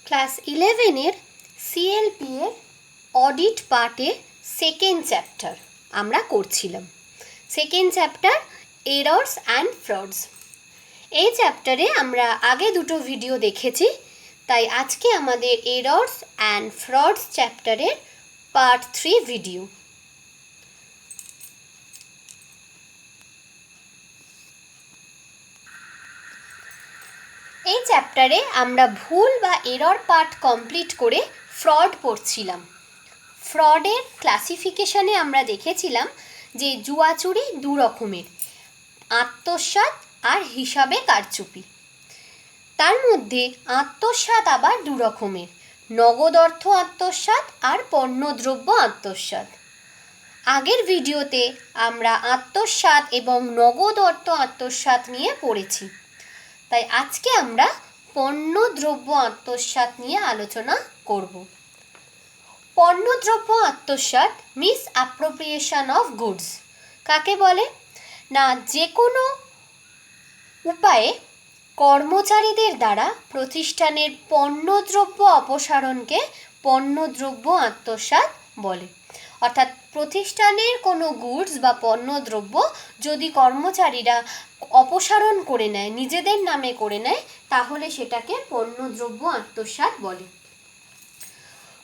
Class 11-এর CLP এর audit পার্টে second chapter আমরা করছিলাম। Second chapter errors and frauds. এই চ্যাপ্টারে আমরা আগে দুটো ভিডিও দেখেছি, তাই আজকে আমাদের এরর্স অ্যান্ড ফ্রডস চ্যাপ্টারের পার্ট 3 ভিডিও। এই চ্যাপ্টারে আমরা ভুল বা এরর পার্ট কমপ্লিট করে ফ্রড পড়ছিলাম। ফ্রডের ক্লাসিফিকেশনে আমরা দেখেছিলাম যে জুয়াচুরি দু রকমের, আত্মসাৎ আর হিসাবে কারচুপি। তার মধ্যে আত্মসাৎ আবার দু রকমের, নগদ অর্থ আত্মসাৎ আর পণ্যদ্রব্য আত্মসাৎ। আগের ভিডিওতে আমরা আত্মসাৎ এবং নগদ অর্থ আত্মসাৎ নিয়ে পড়েছি, তাই আজকে আমরা পণ্যদ্রব্য আত্মসাৎ নিয়ে আলোচনা করব। পণ্যদ্রব্য আত্মসাৎ মিস অ্যাপ্রোপ্রিয়েশন অফ গুডস কাকে বলে? না, যে কোনো উপায়ে কর্মচারীদের দ্বারা প্রতিষ্ঠানের পণ্যদ্রব্য অপসারণকে পণ্যদ্রব্য আত্মসাৎ বলে। অর্থাৎ প্রতিষ্ঠানের কোনো গুডস বা পণ্যদ্রব্য যদি কর্মচারীরা অপসারণ করে নেয়, নিজেদের নামে করে নেয়, তাহলে সেটাকে পণ্যদ্রব্য আত্মসাৎ বলে।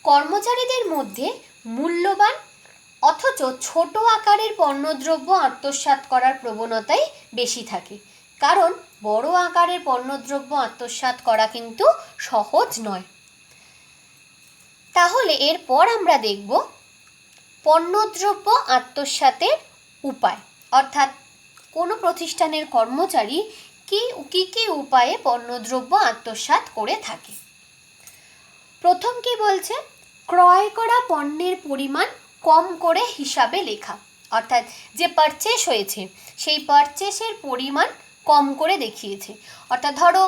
কর্মচারীদের মধ্যে মূল্যবান অথচ ছোট আকারের পণ্যদ্রব্য আত্মসাৎ করার প্রবণতাই বেশি থাকে, কারণ বড় আকারের পণ্যদ্রব্য আত্মসাৎ করা কিন্তু সহজ নয়। তাহলে এরপর আমরা দেখব পণ্যদ্রব্য আত্মসাতের উপায়, অর্থাৎ কোনো প্রতিষ্ঠানের কর্মচারী কি উপায়ে পণ্যদ্রব্য আত্মসাৎ করে থাকে। প্রথম কি বলছে? ক্রয় করা পণ্যের পরিমাণ কম করে হিসাবে লেখা, অর্থাৎ যে পারচেস হয়েছে সেই পারচেসের পরিমাণ কম করে দেখিয়েছে। অর্থাৎ ধরো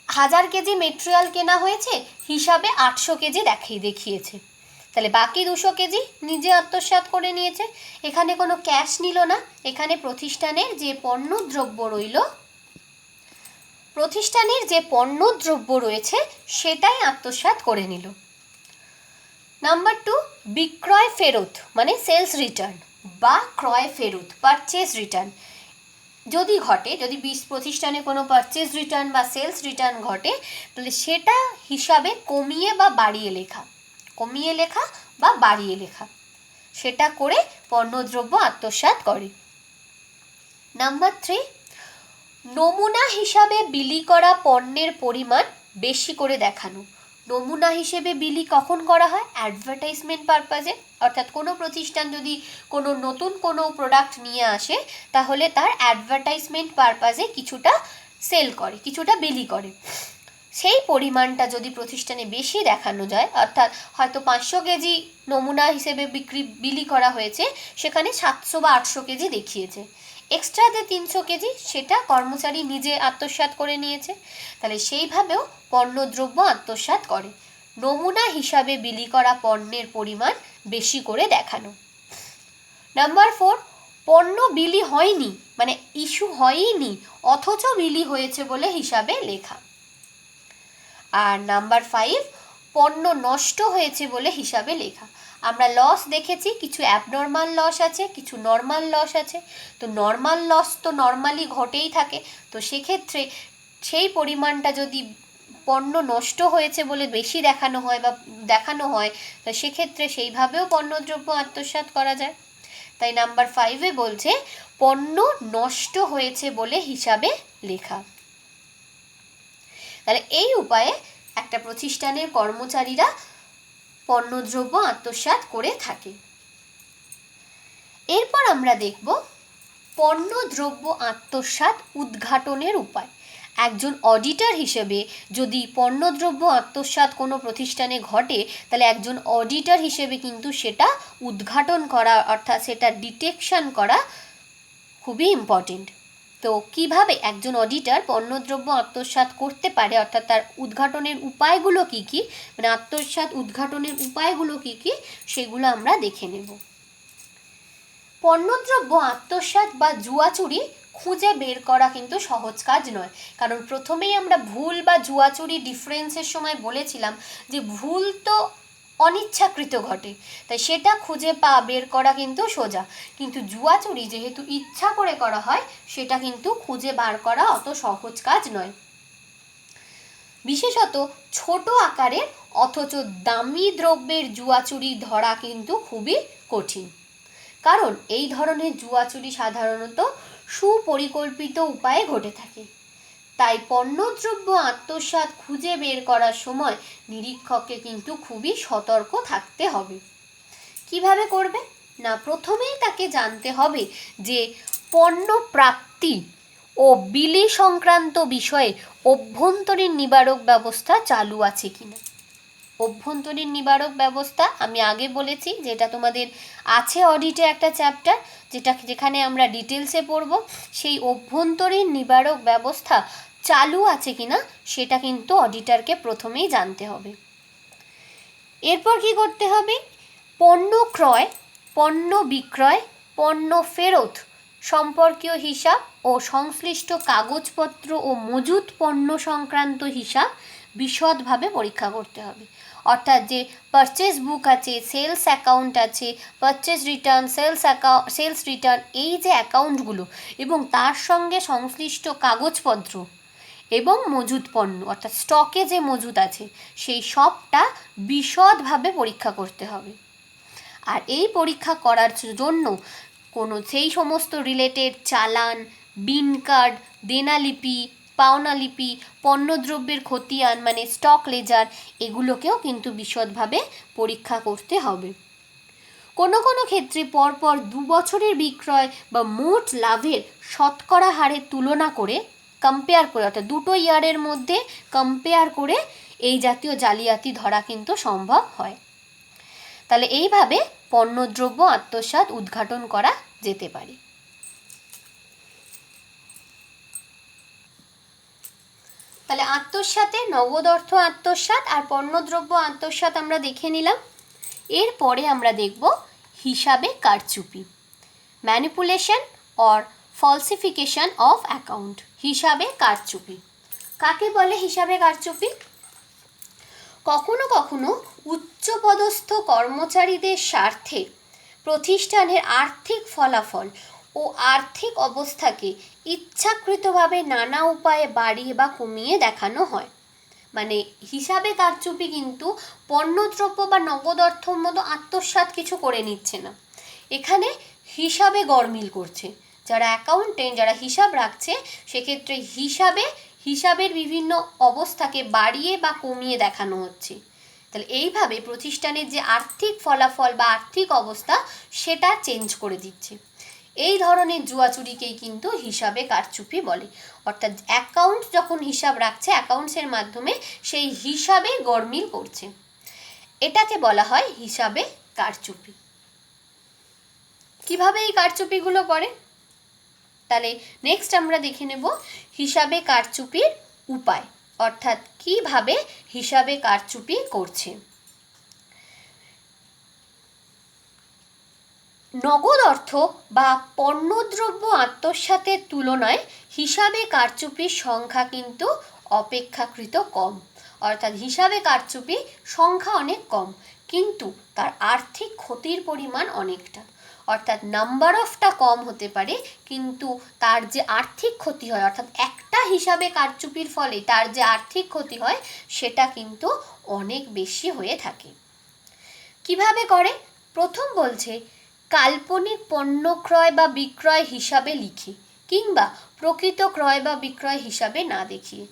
1000 কেজি মেটেরিয়াল কেনা হয়েছে, হিসাবে 800 কেজি দেখিয়েছে, তাহলে বাকি 200 কেজি নিজে আত্মসাৎ করে নিয়েছে। এখানে কোনো ক্যাশ নিল না, এখানে প্রতিষ্ঠানের যে পণ্যদ্রব্য রয়েছে সেটাই আত্মসাৎ করে নিল। নাম্বার 2, বিক্রয় ফেরত মানে সেলস রিটার্ন বা ক্রয় ফেরত পারচেস রিটার্ন যদি ঘটে, যদি প্রতিষ্ঠানে কোনো পারচেস রিটার্ন বা সেলস রিটার্ন ঘটে, তাহলে সেটা হিসাবে কমিয়ে বা বাড়িয়ে লেখা সেটা করে পণ্যদ্রব্য আত্মসাৎ করে। নাম্বার 3, নমুনা হিসাবে বিলি করা পণ্যের পরিমাণ বেশি করে দেখানো। নমুনা হিসেবে বিলি কখন করা হয়? অ্যাডভার্টাইজমেন্ট পারপাজে। অর্থাৎ কোনো প্রতিষ্ঠান যদি কোনো নতুন কোনো প্রোডাক্ট নিয়ে আসে, তাহলে তার অ্যাডভার্টাইজমেন্ট পারপাজে কিছুটা সেল করে, কিছুটা বিলি করে। সেই পরিমাণটা যদি প্রতিষ্ঠানে বেশি দেখানো যায়, অর্থাৎ হয়তো 500 কেজি নমুনা হিসেবে বিলি করা হয়েছে, সেখানে 700 বা 800 কেজি দেখিয়েছে, এক্সট্রা যে 300 কেজি সেটা কর্মচারী নিজে আত্মসাৎ করে নিয়েছে, তাহলে সেইভাবেও পণ্যদ্রব্য আত্মসাৎ করে। নমুনা হিসাবে বিলি করা পণ্যের পরিমাণ বেশি করে দেখানো। নাম্বার 4, পণ্য বিলি হয়নি মানে ইস্যু হয়নি অথচ বিলি হয়েছে বলে হিসাবে লেখা। আর নাম্বার 5, পণ্য নষ্ট হয়েছে বলে হিসাবে লেখা। আমরা লস দেখেছি, কিছু অ্যাবনর্মাল লস আছে, কিছু নর্মাল লস আছে। তো নর্মাল লস তো নর্মালি ঘটেই থাকে, তো সেক্ষেত্রে সেই পরিমাণটা যদি পণ্য নষ্ট হয়েছে বলে বেশি দেখানো হয় তো সেক্ষেত্রে সেইভাবেও পণ্যদ্রব্য আত্মসাৎ করা যায়। তাই নাম্বার 5-এ বলছে পণ্য নষ্ট হয়েছে বলে হিসাবে লেখা। তাহলে এই উপায়ে একটা প্রতিষ্ঠানের কর্মচারীরা পণ্যদ্রব্য আত্মসাৎ করে থাকে। এরপর আমরা দেখব পণ্যদ্রব্য আত্মসাৎ উদ্ঘাটনের উপায়। একজন অডিটর হিসেবে যদি পণ্যদ্রব্য আত্মসাৎ কোনো প্রতিষ্ঠানে ঘটে, তাহলে একজন অডিটর হিসেবে কিন্তু সেটা উদ্ঘাটন করা, অর্থাৎ সেটা ডিটেকশন করা খুবই ইম্পর্টেন্ট। তো কিভাবে একজন অডিটর পণ্যদ্রব্য আত্মসাৎ করতে পারে, অর্থাৎ তার উদ্ঘাটনের উপায়গুলো কী কী, মানে আত্মসাৎ উদ্ঘাটনের উপায়গুলো কী কী, সেগুলো আমরা দেখে নেব। পণ্যদ্রব্য আত্মসাৎ বা জুয়াচুরি খুঁজে বের করা কিন্তু সহজ কাজ নয়। কারণ প্রথমেই আমরা ভুল বা জুয়াচুরি ডিফারেন্সের সময় বলেছিলাম যে ভুল তো অনিচ্ছাকৃত ঘটে, তাই সেটা খুঁজে বের করা কিন্তু সোজা, কিন্তু জুয়াচুরি যেহেতু ইচ্ছা করে করা হয় সেটা কিন্তু খুঁজে বার করা অত সহজ কাজ নয়। বিশেষত ছোট আকারের অথচ দামি দ্রব্যের জুয়াচুরি ধরা কিন্তু খুবই কঠিন, কারণ এই ধরনের জুয়াচুরি সাধারণত সুপরিকল্পিত উপায়ে ঘটে থাকে। তাই পণ্যদ্রব্য আত্মসাৎ খুঁজে বের করার সময় নিরীক্ষককে কিন্তু খুবই সতর্ক থাকতে হবে। কিভাবে করবে না, প্রথমেই তাকে জানতে হবে যে পণ্য প্রাপ্তি ও বিলি সংক্রান্ত বিষয়ে অভ্যন্তরীণ নিবারক ব্যবস্থা চালু আছে কিনা। অভ্যন্তরীণ নিবারক ব্যবস্থা আমি আগে বলেছি, যেটা তোমাদের আছে অডিটে একটা চ্যাপ্টার, যেখানে আমরা ডিটেলসে পড়ব। সেই অভ্যন্তরীণ নিবারক ব্যবস্থা চালু আছে কিনা সেটা কিন্তু অডিটরকে প্রথমেই জানতে হবে। এরপর কি করতে হবে, পণ্য ক্রয়, পণ্য বিক্রয়, পণ্য ফেরত সম্পর্কীয় হিসাব ও সংশ্লিষ্ট কাগজপত্র ও মজুত পণ্য সংক্রান্ত হিসাব বিশদভাবে পরীক্ষা করতে হবে। অর্থাৎ যে পারচেস বুক আছে, সেলস অ্যাকাউন্ট আছে, পারচেস রিটার্ন, সেলস রিটার্ন, এই যে অ্যাকাউন্টগুলো এবং তার সঙ্গে সংশ্লিষ্ট কাগজপত্র এবং মজুত পণ্য অর্থাৎ স্টকে যে মজুত আছে সেই সবটা বিশদভাবে পরীক্ষা করতে হবে। আর এই পরীক্ষা করার জন্য সেই সমস্ত রিলেটেড চালান, বিন কার্ড, দেনালিপি, পাওনালিপি, পণ্যদ্রব্যের খতিয়ান মানে স্টক লেজার, এগুলোকেও কিন্তু বিশদভাবে পরীক্ষা করতে হবে। কোনো কোনো ক্ষেত্রে পরপর 2 বছরের বিক্রয় বা মোট লাভের শতকরা হারের তুলনা করে কম্পেয়ার করে, অর্থাৎ দুটো ইয়ারের মধ্যে কম্পেয়ার করে এই জাতীয় জালিয়াতি ধরা কিন্তু সম্ভব হয়। তাহলে এইভাবে পণ্যদ্রব্য আত্মসাৎ উদ্ঘাটন করা যেতে পারে। তাহলে আত্মসাতে নগদ অর্থ আত্মসাৎ আর পণ্যদ্রব্য আত্মসাৎ আমরা দেখে নিলাম। এরপরে আমরা দেখব হিসাবে কারচুপি, manipulation or falsification of account. হিসাবে কারচুপি কাকে বলে? হিসাবে কারচুপি কখনো কখনো উচ্চপদস্থ কর্মচারীদের স্বার্থে প্রতিষ্ঠানের আর্থিক ফলাফল ও আর্থিক অবস্থাকে ইচ্ছাকৃতভাবে নানা উপায়ে বাড়িয়ে বা কমিয়ে দেখানো হয়। মানে হিসাবে কারচুপি কিন্তু পণ্যদ্রব্য বা নগদ অর্থর মতো আত্মসাৎ কিছু করে নিচ্ছে না, এখানে হিসাবে গরমিল করছে। যারা অ্যাকাউন্টেন্ট, যারা হিসাব রাখছে, সেক্ষেত্রে হিসাবের বিভিন্ন অবস্থাকে বাড়িয়ে বা কমিয়ে দেখানো হচ্ছে। তাহলে এইভাবে প্রতিষ্ঠানের যে আর্থিক ফলাফল বা আর্থিক অবস্থা সেটা চেঞ্জ করে দিচ্ছে। এই ধরনের জুয়াচুরিকেই কিন্তু হিসাবে কারচুপি বলে। অর্থাৎ অ্যাকাউন্ট যখন হিসাব রাখছে, অ্যাকাউন্টসের মাধ্যমে সেই হিসাবে গরমিল করছে, এটাকে বলা হয় হিসাবে কারচুপি। কিভাবে এই কারচুপিগুলো করে? তাহলে নেক্সট আমরা দেখে নেব হিসাবে কারচুপির উপায়, অর্থাৎ কিভাবে হিসাবে কারচুপি করছে। নগদ অর্থ বা পণ্যদ্রব্য আত্মসাতের তুলনায় হিসাবে কারচুপির সংখ্যা কিন্তু অপেক্ষাকৃত কম। অর্থাৎ হিসাবে কারচুপি সংখ্যা অনেক কম, কিন্তু তার আর্থিক ক্ষতির পরিমাণ অনেকটা। অর্থাৎ নাম্বার অফটা কম হতে পারে, কিন্তু তার যে আর্থিক ক্ষতি হয়, অর্থাৎ একটা হিসাবে কারচুপির ফলে তার যে আর্থিক ক্ষতি হয় সেটা কিন্তু অনেক বেশি হয়ে থাকে। কিভাবে করে? প্রথম বলছে কাল্পনিক পণ্য ক্রয় বা বিক্রয় হিসাবে লিখে কিংবা প্রকৃত ক্রয় বা বিক্রয় হিসাবে না দেখিয়ে।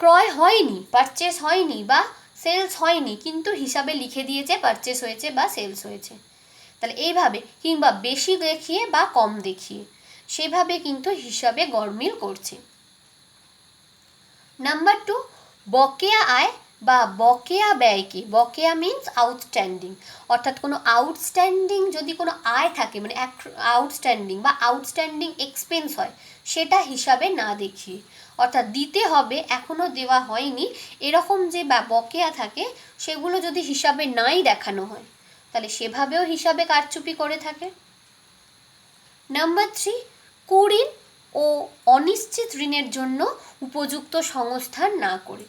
ক্রয় হয়নি, পারচেস হয়নি বা সেলস হয়নি, কিন্তু হিসাবে লিখে দিয়েছে পারচেস হয়েছে বা সেলস হয়েছে। তাহলে এইভাবে, কিংবা বেশি দেখিয়ে বা কম দেখিয়ে, সেভাবে কিন্তু হিসাবে গরমিল করছে। নাম্বার 2, বকেয়া আয় বা বকেয়া ব্যয়কে, বকেয়া মিন্স আউটস্ট্যান্ডিং, অর্থাৎ কোনো আউটস্ট্যান্ডিং যদি কোনো আয় থাকে, মানে আউটস্ট্যান্ডিং বা আউটস্ট্যান্ডিং এক্সপেন্স হয়, সেটা হিসাবে না দেখিয়ে, অর্থাৎ দিতে হবে এখনও দেওয়া হয়নি এরকম যে বকেয়া থাকে সেগুলো যদি হিসাবে নাই দেখানো হয়, তাহলে সেভাবেও হিসাবে কারচুপি করে থাকে। নাম্বার 3, কুঋণ ও অনিশ্চিত ঋণের জন্য উপযুক্ত সংস্থান না করে।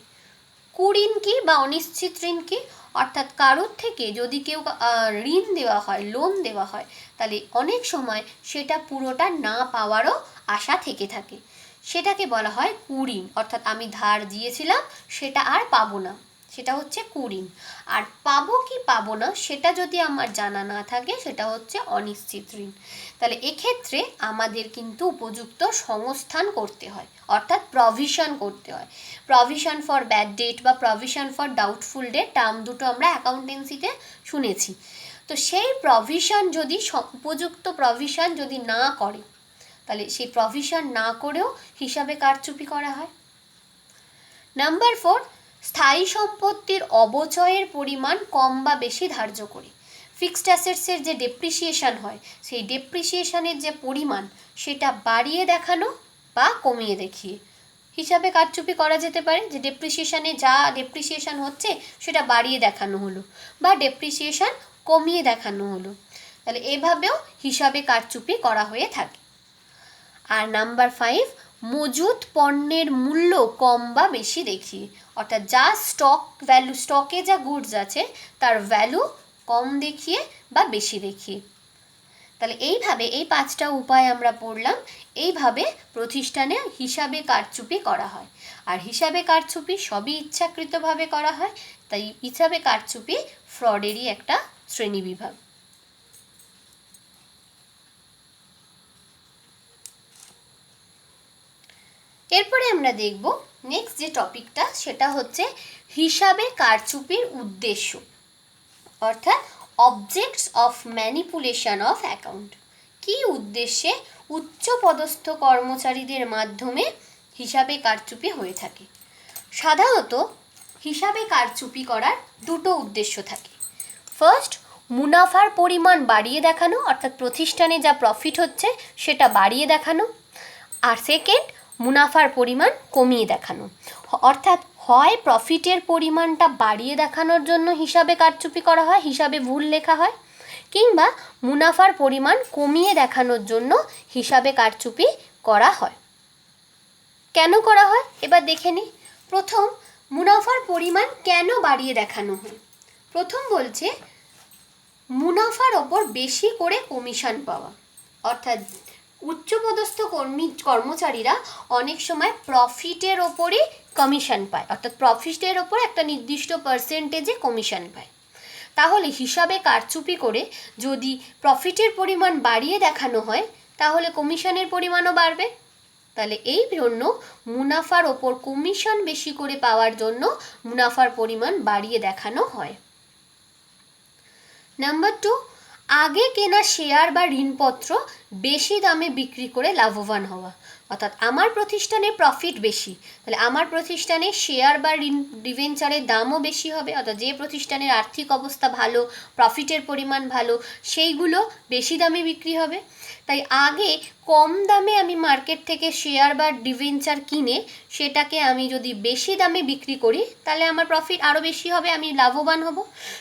কুঋণ কি বা অনিশ্চিত ঋণ কি? অর্থাৎ কারোর থেকে যদি কেউ ঋণ দেওয়া হয়, লোন দেওয়া হয়, তাহলে অনেক সময় সেটা পুরোটা না পাওয়ারও আশা থেকে থাকে, সেটাকে বলা হয় কুঋণ। অর্থাৎ আমি ধার দিয়েছিলাম সেটা আর পাবো না, সেটা হচ্ছে কুঋণ। আর পাবো কি পাবো না সেটা যদি আমার জানা না থাকে, সেটা হচ্ছে অনিশ্চিত ঋণ। তাহলে এক্ষেত্রে আমাদের কিন্তু উপযুক্ত সংস্থান করতে হয়, অর্থাৎ প্রভিশন করতে হয়। প্রভিশন ফর ব্যাড ডেট বা provision for doubtful debt, term দুটো আমরা অ্যাকাউন্টেন্সিতে শুনেছি। তো সেই প্রভিশন যদি উপযুক্ত প্রভিশন যদি না করে, তাহলে সেই প্রভিশন না করেও হিসাবে কারচুপি করা হয়। নাম্বার 4, স্থায়ী সম্পত্তির অবচয়ের পরিমাণ কম বা বেশি ধার্য করে। ফিক্সড অ্যাসেটসের যে ডেপ্রিসিয়েশন হয়, সেই ডেপ্রিসিয়েশনের যে পরিমাণ সেটা বাড়িয়ে দেখানো বা কমিয়ে দেখিয়ে হিসাবে কারচুপি করা যেতে পারে। যে ডেপ্রিসিয়েশনে যা ডেপ্রিসিয়েশন হচ্ছে সেটা বাড়িয়ে দেখানো হলো বা ডেপ্রিসিয়েশন কমিয়ে দেখানো হলো, তাহলে এভাবেও হিসাবে কারচুপি করা হয়ে থাকে। আর নাম্বার 5, মজুত পণ্যের মূল্য কম বা বেশি দেখিয়ে, অর্থাৎ যা স্টক ভ্যালু, স্টকে যা গুডস আছে তার ভ্যালু কম দেখিয়ে বা বেশি দেখিয়ে। তাহলে এইভাবে এই 5টা উপায় আমরা পড়লাম, এইভাবে প্রতিষ্ঠানে হিসাবে কারচুপি করা হয়। আর হিসাবে কারচুপি সবই ইচ্ছাকৃতভাবে করা হয়, তাই হিসাবে কারচুপি ফ্রডেরই একটা শ্রেণীবিভাগ। এরপরে আমরা দেখব নেক্সট যে টপিকটা, সেটা হচ্ছে হিসাবে কারচুপির উদ্দেশ্য, অর্থাৎ objects of manipulation of account. কী উদ্দেশ্যে উচ্চপদস্থ কর্মচারীদের মাধ্যমে হিসাবে কারচুপি হয়ে থাকে? সাধারণত হিসাবে কারচুপি করার দুটো উদ্দেশ্য থাকে। ফার্স্ট, মুনাফার পরিমাণ বাড়িয়ে দেখানো, অর্থাৎ প্রতিষ্ঠানে যা প্রফিট হচ্ছে সেটা বাড়িয়ে দেখানো। আর সেকেন্ড, মুনাফার পরিমাণ কমিয়ে দেখানো, অর্থাৎ হয় প্রফিটের পরিমাণটা বাড়িয়ে দেখানোর জন্য হিসাবে কারচুপি করা হয়, হিসাবে ভুল লেখা হয়, কিংবা মুনাফার পরিমাণ কমিয়ে দেখানোর জন্য হিসাবে কারচুপি করা হয়। কেন করা হয় এবার দেখে নিই। প্রথম, মুনাফার পরিমাণ কেন বাড়িয়ে দেখানো হয়? প্রথম বলছে মুনাফার ওপর বেশি করে কমিশন পাওয়া, অর্থাৎ উচ্চপদস্থ কর্মচারীরা অনেক সময় প্রফিটের ওপরই কমিশন পায়, অর্থাৎ প্রফিটের ওপর একটা নির্দিষ্ট পার্সেন্টেজে কমিশন পায়। তাহলে হিসাবে কারচুপি করে যদি প্রফিটের পরিমাণ বাড়িয়ে দেখানো হয়, তাহলে কমিশনের পরিমাণও বাড়বে। তাহলে এই জন্য মুনাফার ওপর কমিশন বেশি করে পাওয়ার জন্য মুনাফার পরিমাণ বাড়িয়ে দেখানো হয়। নাম্বার 2, আগে কেনা শেয়ার বা ঋণপত্র বেশি দামে বিক্রি করে লাভবান হওয়া, অর্থাৎ আমার প্রতিষ্ঠানে প্রফিট বেশি, তাহলে আমার প্রতিষ্ঠানে শেয়ার বা ডিবেঞ্চারের দামও বেশি হবে, অর্থাৎ যে প্রতিষ্ঠানের আর্থিক অবস্থা ভালো, প্রফিটের পরিমাণ ভালো, সেইগুলো বেশি দামে বিক্রি হবে। তাই আগে কম দামে আমি মার্কেট থেকে শেয়ার বা ডিবেঞ্চার কিনে সেটাকে আমি যদি বেশি দামে বিক্রি করি, তাহলে আমার প্রফিট আরও বেশি হবে, আমি লাভবান হব।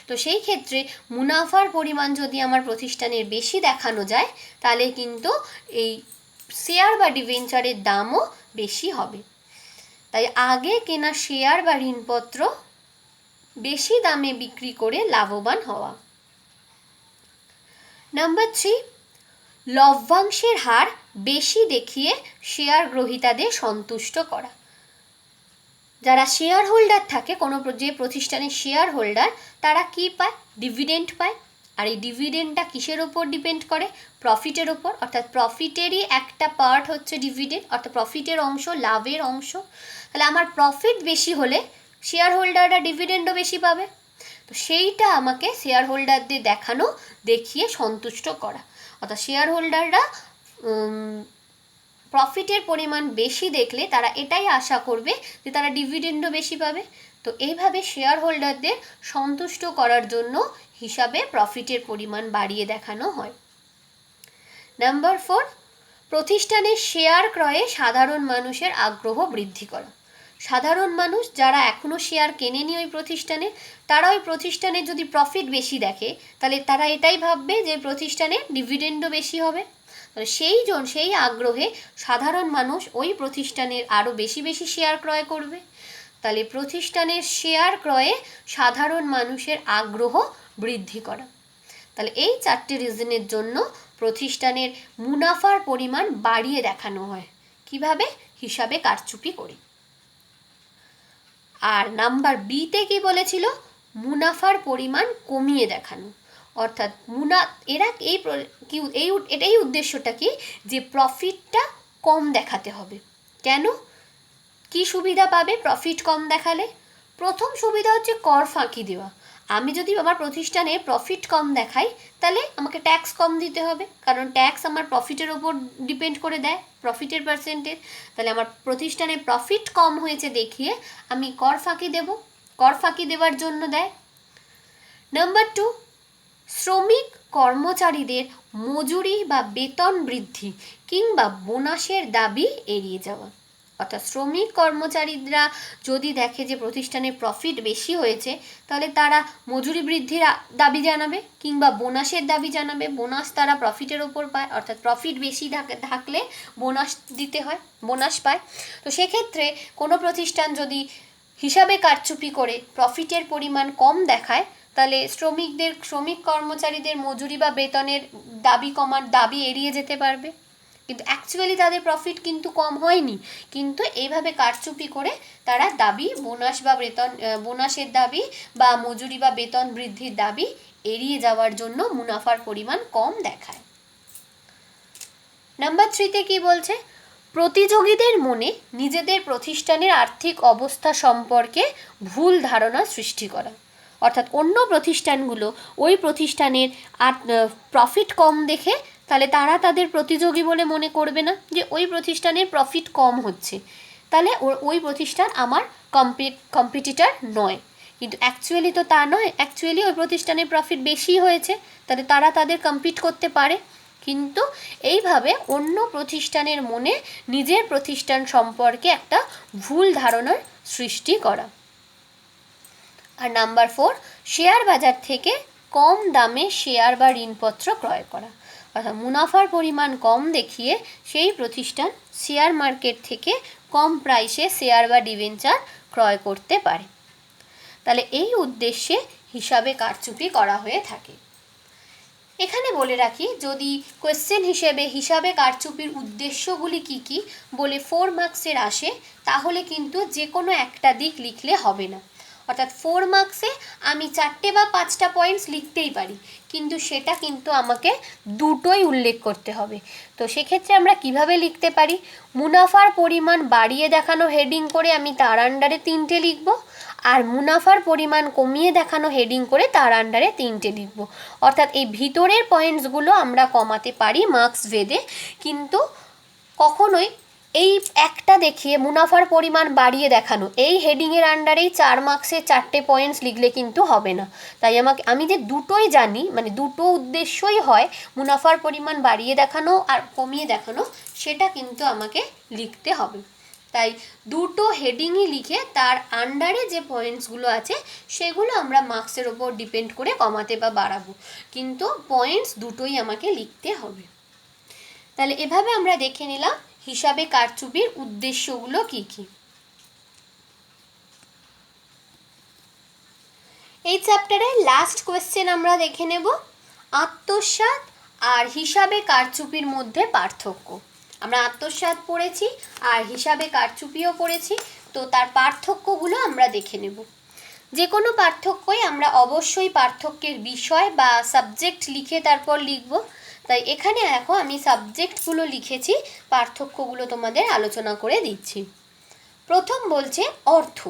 তো সেই ক্ষেত্রে মুনাফার পরিমাণ যদি আমার প্রতিষ্ঠানের বেশি দেখানো যায়, তাহলে কিন্তু এই শেয়ার বা ডিবেঞ্চারের দামও বেশি হবে। তাই আগে কেনা শেয়ার বা ঋণপত্র বেশি দামে বিক্রি করে লাভবান হওয়া। নাম্বার 3, লভ্যাংশের হার বেশি দেখিয়ে শেয়ার গ্রহীতাদের সন্তুষ্ট করা। যারা শেয়ার হোল্ডার থাকে, কোনো যে প্রতিষ্ঠানের শেয়ার হোল্ডার, তারা কি পায়? ডিভিডেন্ড পায়। আর এই ডিভিডেন্ডটা কিসের ওপর ডিপেন্ড করে? প্রফিটের ওপর, অর্থাৎ প্রফিটেরই একটা পার্ট হচ্ছে ডিভিডেন্ড, অর্থাৎ প্রফিটের অংশ, লাভের অংশ। তাহলে আমার প্রফিট বেশি হলে শেয়ার হোল্ডাররা ডিভিডেন্ডও বেশি পাবে। তো সেইটা আমাকে শেয়ার হোল্ডারদের দেখানো, দেখিয়ে সন্তুষ্ট করা, অর্থাৎ শেয়ার হোল্ডাররা প্রফিটের পরিমাণ বেশি দেখলে তারা এটাই আশা করবে যে তারা ডিভিডেন্ডও বেশি পাবে। তো এইভাবে শেয়ার হোল্ডারদের সন্তুষ্ট করার জন্য হিসাবে প্রফিটের পরিমাণ বাড়িয়ে দেখানো হয়। নাম্বার 4, প্রতিষ্ঠানের শেয়ার ক্রয়ে সাধারণ মানুষের আগ্রহ বৃদ্ধি করা। সাধারণ মানুষ যারা এখনও শেয়ার কেনেনি ওই প্রতিষ্ঠানে, তারা ওই প্রতিষ্ঠানে যদি প্রফিট বেশি দেখে, তাহলে তারা এটাই ভাববে যে প্রতিষ্ঠানে ডিভিডেন্ডও বেশি হবে। সেই আগ্রহে সাধারণ মানুষ ওই প্রতিষ্ঠানের আরও বেশি বেশি শেয়ার ক্রয় করবে। তাহলে প্রতিষ্ঠানের শেয়ার ক্রয়ে সাধারণ মানুষের আগ্রহ বৃদ্ধি করা। তাহলে এই 4টে রিজনের জন্য প্রতিষ্ঠানের মুনাফার পরিমাণ বাড়িয়ে দেখানো হয়। কিভাবে? হিসাবে কারচুপি করে। আর নাম্বার বিতে কি বলেছিল? মুনাফার পরিমাণ কমিয়ে দেখানো। অর্থাৎ এটাই উদ্দেশ্যটা কি, যে প্রফিটটা কম দেখাতে হবে। কেন? কি সুবিধা পাবে প্রফিট কম দেখালে? প্রথম সুবিধা হচ্ছে কর ফাঁকি দেওয়া। আমি যদি আমার প্রতিষ্ঠানে প্রফিট কম দেখাই তাহলে আমাকে ট্যাক্স কম দিতে হবে, কারণ ট্যাক্স আমার প্রফিটের ওপর ডিপেন্ড করে দেয়, প্রফিটের পার্সেন্টেজ। তাহলে আমার প্রতিষ্ঠানে প্রফিট কম হয়েছে দেখিয়ে আমি কর ফাঁকি দেব, কর ফাঁকি দেওয়ার জন্য দেয়। নাম্বার 2, শ্রমিক কর্মচারীদের মজুরি বা বেতন বৃদ্ধি কিংবা বোনাসের দাবি এড়িয়ে যাওয়া। অর্থাৎ শ্রমিক কর্মচারীরা যদি দেখে যে প্রতিষ্ঠানের প্রফিট বেশি হয়েছে তাহলে তারা মজুরি বৃদ্ধির দাবি জানাবে কিংবা বোনাসের দাবি জানাবে। বোনাস তারা প্রফিটের ওপর পায়, অর্থাৎ প্রফিট বেশি থাকলে বোনাস দিতে হয়, বোনাস পায়। তো সেক্ষেত্রে কোনো প্রতিষ্ঠান যদি হিসাবে কারচুপি করে প্রফিটের পরিমাণ কম দেখায় তাহলে শ্রমিক কর্মচারীদের মজুরি বা বেতনের দাবি এড়িয়ে যেতে পারবে। কিন্তু অ্যাকচুয়ালি তাদের প্রফিট কিন্তু কম হয়নি, কিন্তু এইভাবে কারচুপি করে তারা বোনাসের দাবি বা মজুরি বা বেতন বৃদ্ধির দাবি এড়িয়ে যাওয়ার জন্য মুনাফার পরিমাণ কম দেখায়। নাম্বার 3তে কি বলছে? প্রতিযোগীদের মনে নিজেদের প্রতিষ্ঠানের আর্থিক অবস্থা সম্পর্কে ভুল ধারণা সৃষ্টি করা। অর্থাৎ অন্য প্রতিষ্ঠানগুলো ওই প্রতিষ্ঠানের প্রফিট কম দেখে তাহলে তারা তাদের প্রতিযোগী বলে মনে করবে না, যে ওই প্রতিষ্ঠানের প্রফিট কম হচ্ছে তাহলে ওই প্রতিষ্ঠান আমার কম্পিটিটর নয়। কিন্তু অ্যাকচুয়ালি তো তা নয়, অ্যাকচুয়ালি ওই প্রতিষ্ঠানের প্রফিট বেশি হয়েছে, তাহলে তারা তাদের কম্পিট করতে পারে। কিন্তু এইভাবে অন্য প্রতিষ্ঠানের মনে নিজের প্রতিষ্ঠান সম্পর্কে একটা ভুল ধারণার সৃষ্টি করা। আর নাম্বার 4, শেয়ার বাজার থেকে কম দামে শেয়ার বা ঋণপত্র ক্রয় করা। অর্থাৎ মুনাফার পরিমাণ কম দেখিয়ে সেই প্রতিষ্ঠান শেয়ার মার্কেট থেকে কম প্রাইসে শেয়ার বা ডিবেঞ্চার ক্রয় করতে পারে। তাহলে এই উদ্দেশ্যে হিসাবে কারচুপি করা হয়ে থাকে। এখানে বলে রাখি, যদি কোয়েশ্চেন হিসাবে কারচুপির উদ্দেশ্যগুলি কি কি বলে 4 মার্কসের আসে তাহলে কিন্তু যে কোনো একটা দিক লিখলে হবে না। অর্থাৎ 4 মার্কসে আমি 4টে বা 5টা পয়েন্টস লিখতেই পারি, কিন্তু সেটা কিন্তু আমাকে দুটোই উল্লেখ করতে হবে। তো সেক্ষেত্রে আমরা কিভাবে লিখতে পারি? মুনাফার পরিমাণ বাড়িয়ে দেখানো হেডিং করে আমি তার আন্ডারে 3টে লিখব, আর মুনাফার পরিমাণ কমিয়ে দেখানো হেডিং করে তার আন্ডারে 3টে লিখব। অর্থাৎ এই ভিতরের পয়েন্টসগুলো আমরা কমাতে পারি মার্কস ভেদে, কিন্তু কখনোই এই একটা দেখিয়ে মুনাফার পরিমাণ বাড়িয়ে দেখানো এই হেডিংয়ের আন্ডারেই 4 মার্কসে 4টে পয়েন্টস লিখলে কিন্তু হবে না। তাই আমি যে দুটোই জানি, মানে দুটো উদ্দেশ্যই হয়, মুনাফার পরিমাণ বাড়িয়ে দেখানো আর কমিয়ে দেখানো, সেটা কিন্তু আমাকে লিখতে হবে। তাই দুটো হেডিংই লিখে তার আন্ডারে যে পয়েন্টসগুলো আছে সেগুলো আমরা মার্কসের ওপর ডিপেন্ড করে কমাতে বা বাড়াবো, কিন্তু পয়েন্টস দুটোই আমাকে লিখতে হবে। তাহলে এভাবে আমরা দেখে নিলাম হিসাবে কারচুপির উদ্দেশ্যগুলো কি কি। এই চ্যাপ্টারের লাস্ট কোয়েশ্চেন আমরা দেখে নেব, আত্মসাৎ আর হিসাবে কারচুপির মধ্যে পার্থক্য। আমরা আত্মসাৎ পড়েছি আর হিসাবে কারচুপিও পড়েছি, তো তার পার্থক্যগুলো আমরা দেখে নেব। যে কোনো পার্থক্যই আমরা অবশ্যই পার্থক্যের বিষয় বা সাবজেক্ট লিখে তারপর লিখব। তাই এখানে দেখো আমি সাবজেক্টগুলো লিখেছি, পার্থক্যগুলো তোমাদের আলোচনা করে দিচ্ছি। প্রথম বলছে অর্থ।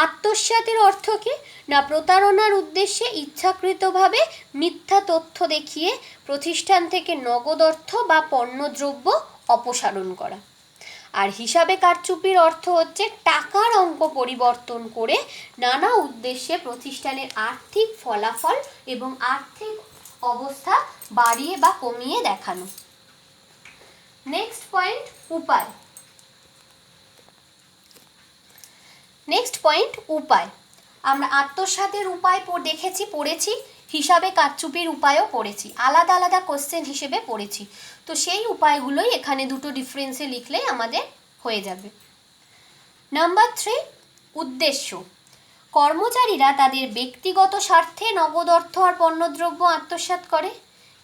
আত্মসাতের অর্থ কি না, প্রতারণার উদ্দেশ্যে ইচ্ছাকৃতভাবে মিথ্যা তথ্য দেখিয়ে প্রতিষ্ঠান থেকে নগদ অর্থ বা পণ্যদ্রব্য অপসারণ করা। আর হিসাবে কারচুপির অর্থ হচ্ছে টাকার অঙ্ক পরিবর্তন করে নানা উদ্দেশ্যে প্রতিষ্ঠানের আর্থিক ফলাফল এবং আর্থিক অবস্থা বাড়িয়ে বা কমিয়ে দেখানো। নেক্সট পয়েন্ট উপায়। আমরা আত্মসাতের উপায় পড়েছি, হিসাবে কারচুপির উপায়ও পড়েছি, আলাদা আলাদা কোশ্চেন হিসেবে পড়েছি। তো সেই উপায়গুলোই এখানে দুটো ডিফারেন্সে লিখলেই আমাদের হয়ে যাবে। নাম্বার 3, উদ্দেশ্য। কর্মচারীরা তাদের ব্যক্তিগত স্বার্থে নগদ অর্থ আর পণ্যদ্রব্য আত্মসাৎ করে,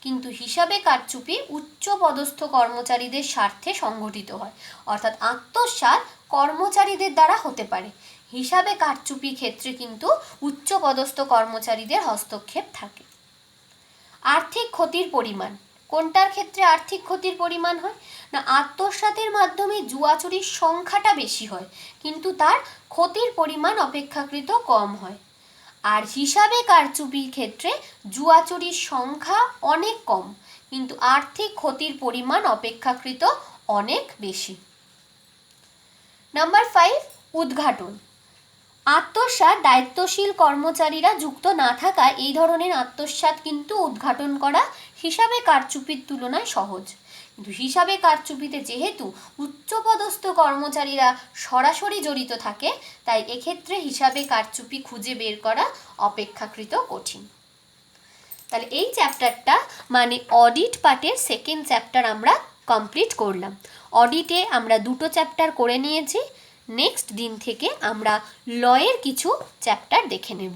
কিন্তু হিসাবে কারচুপি উচ্চপদস্থ কর্মচারীদের স্বার্থে সংগঠিত হয়। অর্থাৎ আত্মসাৎ কর্মচারীদের দ্বারা হতে পারে, হিসাবে কারচুপির ক্ষেত্রে কিন্তু উচ্চপদস্থ কর্মচারীদের হস্তক্ষেপ থাকে। আর্থিক ক্ষতির পরিমাণ, কোনটার ক্ষেত্রে আর্থিক ক্ষতির পরিমাণ হয় না, আত্মসাতের মাধ্যমে জুয়াচুরির সংখ্যাটা বেশি হয় কিন্তু তার ক্ষতির পরিমাণ অপেক্ষাকৃত কম হয়। আর হিসাবে কারচুপির ক্ষেত্রে জুয়াচুরির সংখ্যা অনেক কম কিন্তু আর্থিক ক্ষতির পরিমাণ অপেক্ষাকৃত অনেক বেশি। নাম্বার 5, উদ্ঘাটন। আত্মসাৎ দায়িত্বশীল কর্মচারীরা যুক্ত না থাকায় এই ধরনের আত্মসাৎ কিন্তু উদ্ঘাটন করা হিসাবে কারচুপির তুলনায় সহজ। কিন্তু হিসাবে কারচুপিতে যেহেতু উচ্চপদস্থ কর্মচারীরা সরাসরি জড়িত থাকে তাই এক্ষেত্রে হিসাবে কারচুপি খুঁজে বের করা অপেক্ষাকৃত কঠিন। তাহলে এই চ্যাপ্টারটা মানে অডিট পার্টের সেকেন্ড চ্যাপ্টার আমরা কমপ্লিট করলাম। অডিটে আমরা দুটো চ্যাপ্টার করে নিয়েছি, নেক্সট দিন থেকে আমরা লয়ের কিছু চ্যাপ্টার দেখে নেব।